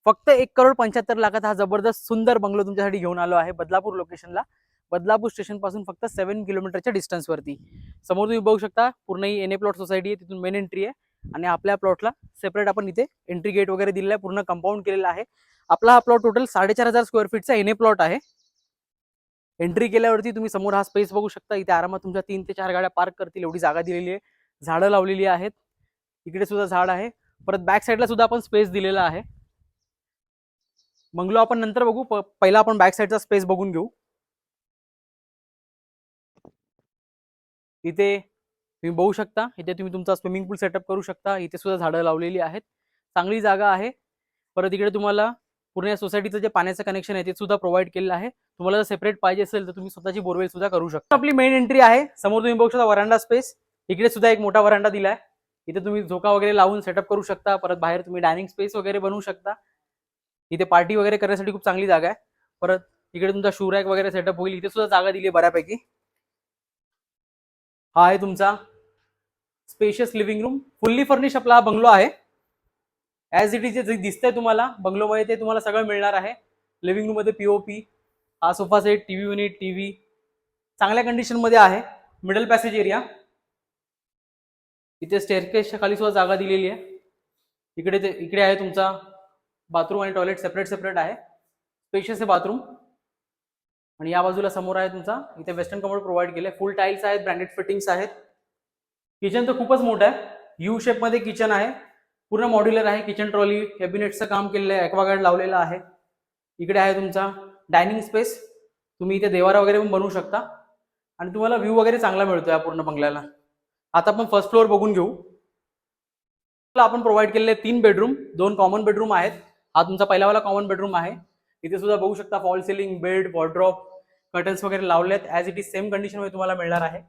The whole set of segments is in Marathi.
फक्त 1,75,00,000 हा जबरदस्त सुंदर बंगलो तुमच्यासाठी घेऊन आलो आहे बदलापूर लोकेशनला. बदलापूर स्टेशन पासून फक्त 7 किलोमीटरच्या डिस्टन्सवरती. समोर तुम्ही बघू शकता पूर्ण ही एन ए प्लॉट सोसायटी आहे, तिथून मेन एंट्री आहे आणि आपल्या प्लॉटला सेपरेट आपण इथे एंट्री गेट वगैरे दिलेला आहे, पूर्ण कंपाऊंड केलेला आहे. आपला हा प्लॉट टोटल 4,500 स्क्वेअर फीटचा एन ए प्लॉट आहे. एंट्री केल्यावरती तुम्ही समोर हा स्पेस बघू शकता. इथे आरामात तुमच्या 3 ते 4 गाड्या पार्क करतील एवढी जागा दिलेली आहे. झाडं लावलेली आहेत, इकडे सुद्धा झाड आहे. परत बॅक साईडला सुद्धा आपण स्पेस दिलेला आहे. बंगलो आपण नंतर बघू, पहिला आपण बॅक साईडचा स्पेस बघून घेऊ. इथे तुम्ही बघू शकता, इथे तुम्ही तुमचा स्विमिंग पूल सेटअप करू शकता. इथे सुद्धा झाडं लावलेली आहेत, चांगली जागा आहे. परत इकडे तुम्हाला पूर्ण सोसायटीचं जे पाण्याचं कनेक्शन आहे ते सुद्धा प्रोव्हाइड केलेलं आहे. तुम्हाला जर सेपरेट पाहिजे असेल तर तुम्ही स्वतःची बोरवेल सुद्धा करू शकता. आपली मेन एंट्री आहे, समोर तुम्ही बघू शकता वरांडा स्पेस. इकडे सुद्धा एक मोठा वरांडा दिलाय, इथे तुम्ही झोका वगैरे लावून सेटअप करू शकता. परत बाहेर तुम्ही डायनिंग स्पेस वगैरे बनवू शकता. इथे पार्टी वगैरे करण्यासाठी खूप चांगली जागा आहे. परत इकडे तुमचा शू रॅक वगैरे सेटअप होईल, इथे सुद्धा जागा दिली आहे बऱ्यापैकी. हा आहे तुमचा spacious living room, fully furnish आपला हा बंगलो आहे. ऍज इट इज जे दिसतंय तुम्हाला बंगलोमध्ये ते तुम्हाला सगळं मिळणार आहे. लिव्हिंग रूम मध्ये पीओपी, हा sofa set, TV unit, TV चांगल्या कंडिशन मध्ये आहे. मिडल पॅसेज एरिया, इथे स्टेअरकेसच्या खाली सुद्धा जागा दिलेली आहे. इकडे आहे तुमचा बाथरूम आणि टॉयलेट सेपरेट आहे. स्पेशियस आहे बाथरूम. आणि या बाजूला समोर आहे तुमचा, इथे वेस्टर्न कमोड प्रोव्हाइड केले, फुल टाईल्स आहेत, ब्रँडेड फिटिंग्स आहेत. किचन तर खूपच मोठं आहे, यू शेप मध्ये किचन आहे, पूर्ण मॉड्युलर आहे. किचन ट्रॉली, कॅबिनेटचं काम केलेलं आहे, ॲक्वागार्ड लावलेला आहे. इकडे आहे तुमचा डायनिंग स्पेस, तुम्ही इथे देवारा वगैरे पण बनवू शकता आणि तुम्हाला व्ह्यू वगैरे चांगला मिळतो या पूर्ण बंगल्याला. आता आपण फर्स्ट फ्लोअर बघून घेऊ. आपण प्रोव्हाइड केलेले 3 बेडरूम, 2 कॉमन बेडरूम आहेत. हा तुमचा पहिलावाला कॉमन बेडरूम आहे. इथे सुद्धा बघू शकता fall ceiling, bed, wardrobe, curtains वगैरे लावलेत. As it is same condition मध्ये तुम्हाला मिळणार आहे.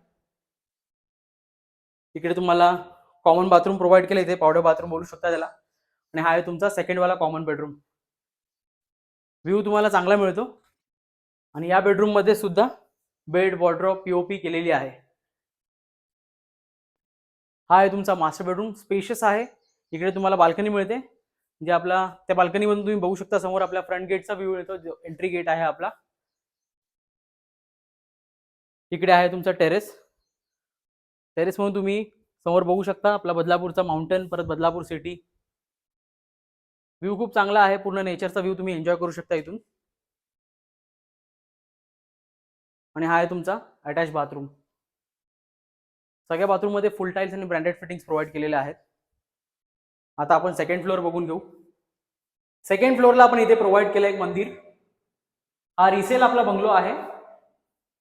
इकडे तुम्हाला कॉमन बाथरूम प्रोव्हाइड केले, इथे पावडर बाथरूम बोलू शकता त्याला. आणि हा आहे तुमचा सेकंड वाला कॉमन बेडरूम. व्ह्यू तुम्हाला चांगला मिळतो आणि या बेडरूम मध्ये सुद्धा बेड, वॉर्ड्रॉप, पीओपी केलेली आहे. हा आहे तुमचा मास्टर बेडरूम, स्पेशियस आहे. इकडे तुम्हाला बाल्कनी मिळते, जे आपला त्या बाल्कनीमधून तुम्ही बघू शकता समोर आपल्या फ्रंट गेटचा व्ह्यू येतो, जो एंट्री गेट आहे आपला. इकडे आहे तुमचा टेरेस. टेरेस म्हणून तुम्ही समोर बघू शकता आपला बदलापूरचा माउंटेन, परत बदलापूर सिटी. व्ह्यू खूप चांगला आहे, पूर्ण नेचरचा व्ह्यू तुम्ही एन्जॉय करू शकता इथून. आणि हा आहे तुमचा अटॅच बाथरूम. सगळ्या बाथरूम मध्ये फुल टाईल्स आणि ब्रँडेड फिटिंग्स प्रोव्हाइड केलेले आहेत. आता आपण सेकंड फ्लोअर बघून घेऊ. सेकंड फ्लोअरला आपण इथे प्रोव्हाइड केलं एक मंदिर. हा रिसेल आपला बंगलो आहे.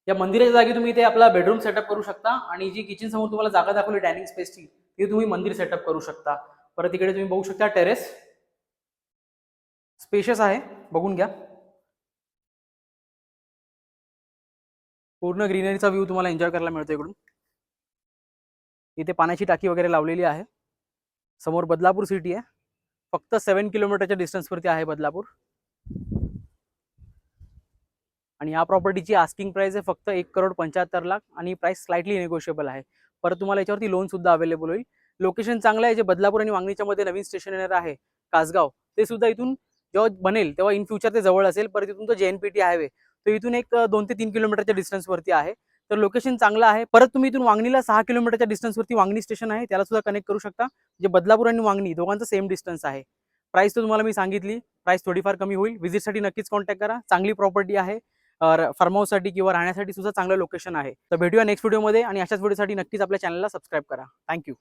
या मंदिराच्या जागी तुम्ही इथे आपला बेडरूम सेटअप करू शकता आणि जी किचन समोर तुम्हाला जागा दाखवली डायनिंग स्पेसची, ती तुम्ही मंदिर सेटअप करू शकता. परत इकडे तुम्ही बघू शकता टेरेस, स्पेशियस आहे, बघून घ्या. पूर्ण ग्रीनरीचा व्ह्यू तुम्हाला एन्जॉय करायला मिळतो इकडून. इथे पाण्याची टाकी वगैरे लावलेली आहे. समोर बदलापूर सिटी आहे, फक्त 7 किलोमीटरच्या डिस्टन्सवरती आहे बदलापूर. आणि या प्रॉपर्टीची आस्किंग प्राइस आहे फक्त 1,75,00,000 आणि प्राइस स्लाइटली निगोशिएबल आहे. परत तुम्हाला याच्यावरती लोन सुद्धा अवेलेबल होईल. लोकेशन चांगलं आहे, जे बदलापूर आणि वांगणीच्या मध्ये नवीन स्टेशन येणार आहे कासगाव, ते सुद्धा इथून जेव्हा बनेल तेव्हा इन फ्युचर ते जवळ असेल. परत इथून तो JNPT हायवे तो इथून एक 2 ते 3 किलोमीटरच्या डिस्टन्सवरती आहे. तर लोकेशन चांगलं आहे. परत तुम्ही इथून वांगणीला 6 किलोमीटरच्या डिस्टन्सवरती वांगणी स्टेशन आहे, त्याला सुद्धा कनेक्ट करू शकता, जे बदलापूर आणि वांगणी दोघांचं सेम डिस्टन्स आहे. प्राइस तर तुम्हाला मी सांगितली, प्राइस थोडीफार कमी होईल. व्हिजिटसाठी नक्कीच कॉन्टॅक्ट करा. चांगली प्रॉपर्टी आहे, फार्म हाऊससाठी किंवा राहण्यासाठी सुद्धा चांगलं लोकेशन आहे. तर भेटूया नेक्स्ट व्हिडिओमध्ये आणि अशाच व्हिडिओसाठी नक्कीच आपल्या चॅनलला सबस्क्राईब करा. थँक्यू.